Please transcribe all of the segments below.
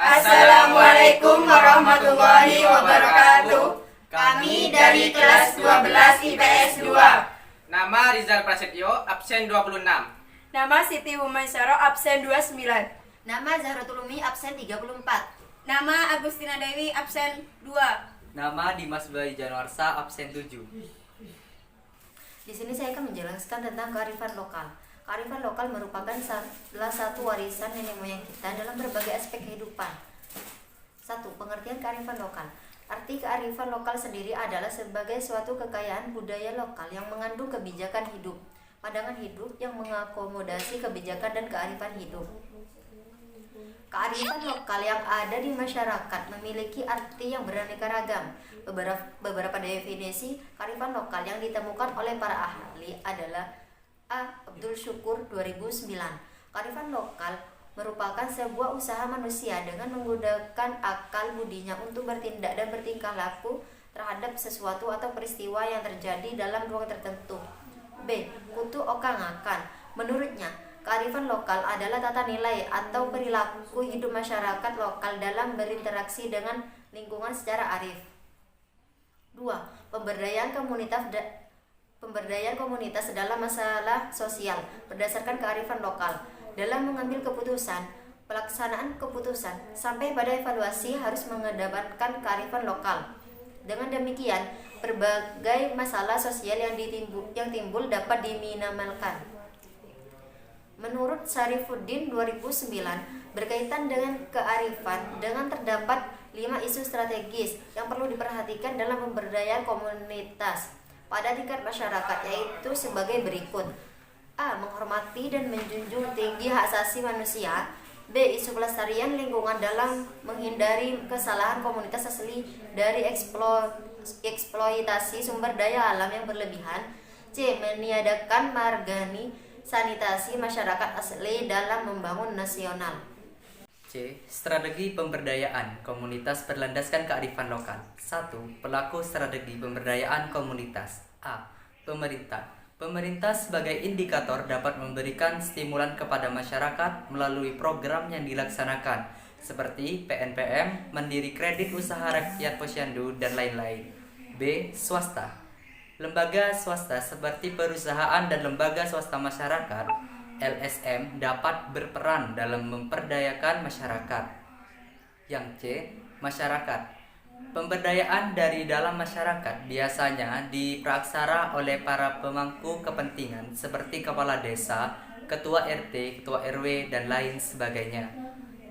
Assalamualaikum warahmatullahi wabarakatuh. Kami dari kelas 12 IPS 2. Nama Rizal Prasetyo, absen 26. Nama Siti Humaisyara, absen 29. Nama Zahratul Umi, absen 34. Nama Agustina Dewi, absen 2. Nama Dimas Bayu Januarsa, absen 7. Di sini saya akan menjelaskan tentang kearifan lokal. Kearifan lokal merupakan salah satu warisan nenek moyang kita dalam berbagai aspek kehidupan. 1. Pengertian kearifan lokal. Arti kearifan lokal sendiri adalah sebagai suatu kekayaan budaya lokal yang mengandung kebijakan hidup, pandangan hidup yang mengakomodasi kebijakan dan kearifan hidup. Kearifan lokal yang ada di masyarakat memiliki arti yang beraneka ragam. Beberapa definisi kearifan lokal yang ditemukan oleh para ahli adalah A. Abdul Syukur 2009. Kearifan lokal merupakan sebuah usaha manusia dengan menggunakan akal budinya untuk bertindak dan bertingkah laku terhadap sesuatu atau peristiwa yang terjadi dalam ruang tertentu. B. Kutu Okangakan. Menurutnya, kearifan lokal adalah tata nilai atau perilaku hidup masyarakat lokal dalam berinteraksi dengan lingkungan secara arif. 2. Pemberdayaan komunitas dalam masalah sosial berdasarkan kearifan lokal. Dalam mengambil keputusan, pelaksanaan keputusan, sampai pada evaluasi harus mengedepankan kearifan lokal. Dengan demikian, berbagai masalah sosial yang timbul dapat diminimalkan. Menurut Syarifuddin 2009, berkaitan dengan kearifan, dengan terdapat 5 isu strategis yang perlu diperhatikan dalam pemberdayaan komunitas pada tingkat masyarakat, yaitu sebagai berikut. A. Menghormati dan menjunjung tinggi hak asasi manusia. B. Isu pelestarian lingkungan dalam menghindari kesalahan komunitas asli dari eksploitasi sumber daya alam yang berlebihan. C. Meniadakan margani sanitasi masyarakat asli dalam membangun nasional. C. Strategi pemberdayaan komunitas berlandaskan kearifan lokal. 1. Pelaku strategi pemberdayaan komunitas. A. Pemerintah sebagai indikator dapat memberikan stimulan kepada masyarakat melalui program yang dilaksanakan seperti PNPM, Mandiri Kredit Usaha Rakyat Posyandu, dan lain-lain. B. Swasta. Lembaga swasta seperti perusahaan dan lembaga swasta masyarakat LSM dapat berperan dalam memperdayakan masyarakat. Yang C. Masyarakat. Pemberdayaan dari dalam masyarakat biasanya diperaksara oleh para pemangku kepentingan seperti kepala desa, ketua RT, ketua RW, dan lain sebagainya.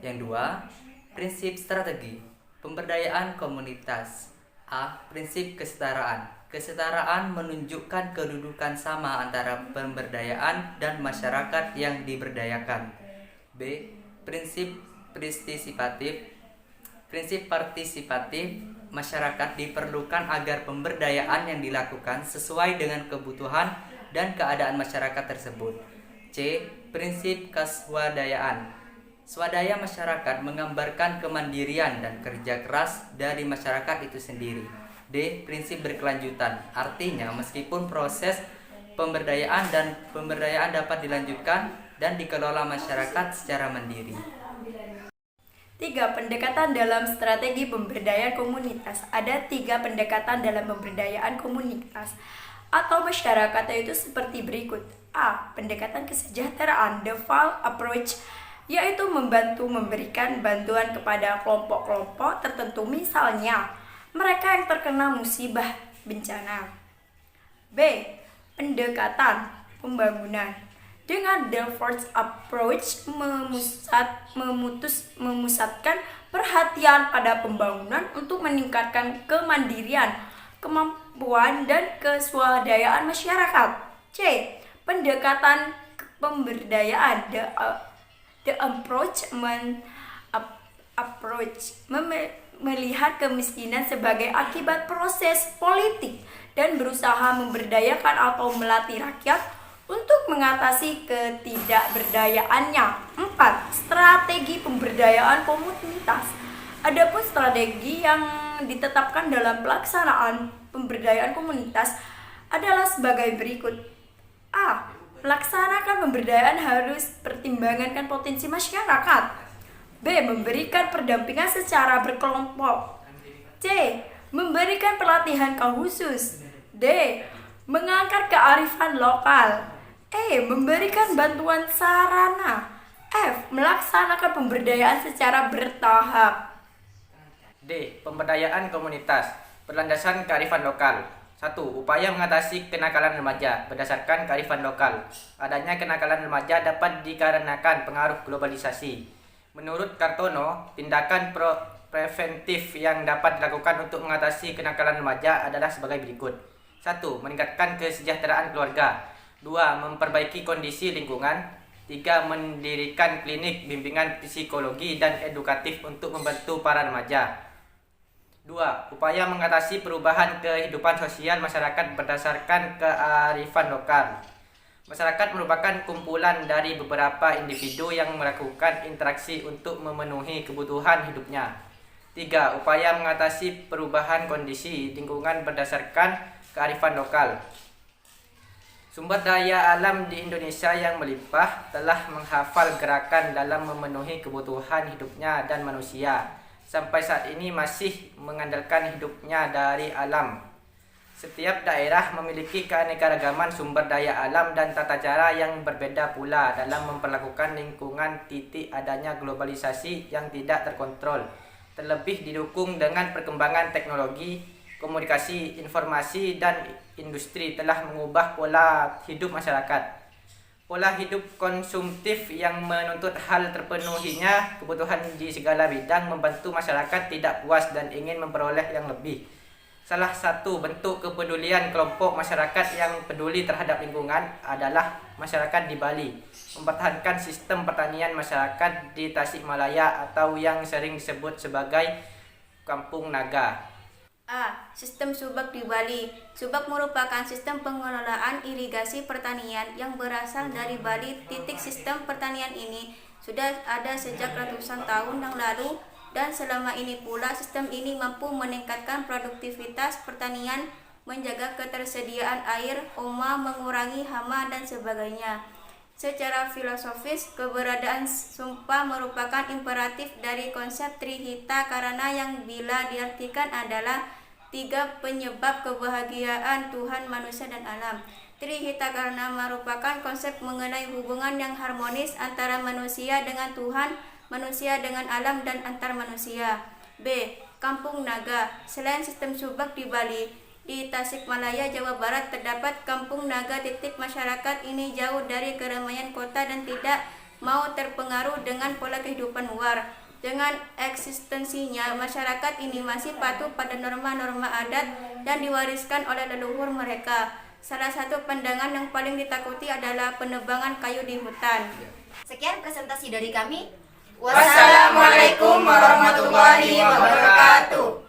Yang 2. Prinsip strategi pemberdayaan komunitas. A. Prinsip kesetaraan. Kesetaraan menunjukkan kedudukan sama antara pemberdayaan dan masyarakat yang diberdayakan. B. Prinsip partisipatif masyarakat diperlukan agar pemberdayaan yang dilakukan sesuai dengan kebutuhan dan keadaan masyarakat tersebut. C. Prinsip keswadayaan. Swadaya masyarakat menggambarkan kemandirian dan kerja keras dari masyarakat itu sendiri. D. Prinsip berkelanjutan. Artinya meskipun proses pemberdayaan dapat dilanjutkan dan dikelola masyarakat secara mandiri. 3. Pendekatan dalam strategi pemberdayaan komunitas. Ada 3 pendekatan dalam pemberdayaan komunitas atau masyarakat, yaitu seperti berikut. A. Pendekatan kesejahteraan, the FAL approach, yaitu membantu memberikan bantuan kepada kelompok-kelompok tertentu, misalnya mereka yang terkena musibah bencana. B. Pendekatan pembangunan. Dengan the first approach memusatkan perhatian pada pembangunan untuk meningkatkan kemandirian, kemampuan, dan keswadayaan masyarakat. C. Pendekatan pemberdayaan, the approach melihat kemiskinan sebagai akibat proses politik dan berusaha memberdayakan atau melatih rakyat untuk mengatasi ketidakberdayaannya. 4. Strategi pemberdayaan komunitas. Adapun strategi yang ditetapkan dalam pelaksanaan pemberdayaan komunitas adalah sebagai berikut. A. Melaksanakan pemberdayaan harus pertimbangkan potensi masyarakat. B. B. Memberikan pendampingan secara berkelompok. C. Memberikan pelatihan khusus. D. Mengangkat kearifan lokal. E. Memberikan bantuan sarana. F. Melaksanakan pemberdayaan secara bertahap. D. Pemberdayaan komunitas berlandasan kearifan lokal. 1. Upaya mengatasi kenakalan remaja berdasarkan kearifan lokal. Adanya kenakalan remaja dapat dikarenakan pengaruh globalisasi. Menurut Kartono, tindakan preventif yang dapat dilakukan untuk mengatasi kenakalan remaja adalah sebagai berikut. 1. Meningkatkan kesejahteraan keluarga. 2. Memperbaiki kondisi lingkungan. 3. Mendirikan klinik bimbingan psikologi dan edukatif untuk membantu para remaja. 2. Upaya mengatasi perubahan kehidupan sosial masyarakat berdasarkan kearifan lokal. Masyarakat merupakan kumpulan dari beberapa individu yang melakukan interaksi untuk memenuhi kebutuhan hidupnya. 3. Upaya mengatasi perubahan kondisi lingkungan berdasarkan kearifan lokal. Sumber daya alam di Indonesia yang melimpah telah menghafal gerakan dalam memenuhi kebutuhan hidupnya dan manusia. Sampai saat ini masih mengandalkan hidupnya dari alam. Setiap daerah memiliki keanekaragaman sumber daya alam dan tata cara yang berbeda pula dalam memperlakukan lingkungan. Adanya globalisasi yang tidak terkontrol, terlebih didukung dengan perkembangan teknologi, komunikasi, informasi, dan industri telah mengubah pola hidup masyarakat. Pola hidup konsumtif yang menuntut hal terpenuhinya kebutuhan di segala bidang membantu masyarakat tidak puas dan ingin memperoleh yang lebih. Salah satu bentuk kepedulian kelompok masyarakat yang peduli terhadap lingkungan adalah masyarakat di Bali, mempertahankan sistem pertanian masyarakat di Tasikmalaya atau yang sering disebut sebagai Kampung Naga. A. Sistem subak di Bali. Subak merupakan sistem pengelolaan irigasi pertanian yang berasal dari Bali. Sistem pertanian ini sudah ada sejak ratusan tahun yang lalu, dan selama ini pula sistem ini mampu meningkatkan produktivitas pertanian, menjaga ketersediaan air, mengurangi hama, dan sebagainya. Secara filosofis, keberadaan sumpah merupakan imperatif dari konsep Trihita karana yang bila diartikan adalah 3 penyebab kebahagiaan Tuhan, manusia, dan alam. Trihita karana merupakan konsep mengenai hubungan yang harmonis antara manusia dengan Tuhan, manusia dengan alam, dan antar manusia. B. Kampung Naga. Selain sistem subak di Bali, di Tasikmalaya, Jawa Barat terdapat Kampung Naga. Masyarakat ini jauh dari keramaian kota dan tidak mau terpengaruh dengan pola kehidupan luar. Dengan eksistensinya, masyarakat ini masih patuh pada norma-norma adat dan diwariskan oleh leluhur mereka. Salah satu pandangan yang paling ditakuti adalah penebangan kayu di hutan. Sekian presentasi dari kami. Wassalamualaikum warahmatullahi wabarakatuh.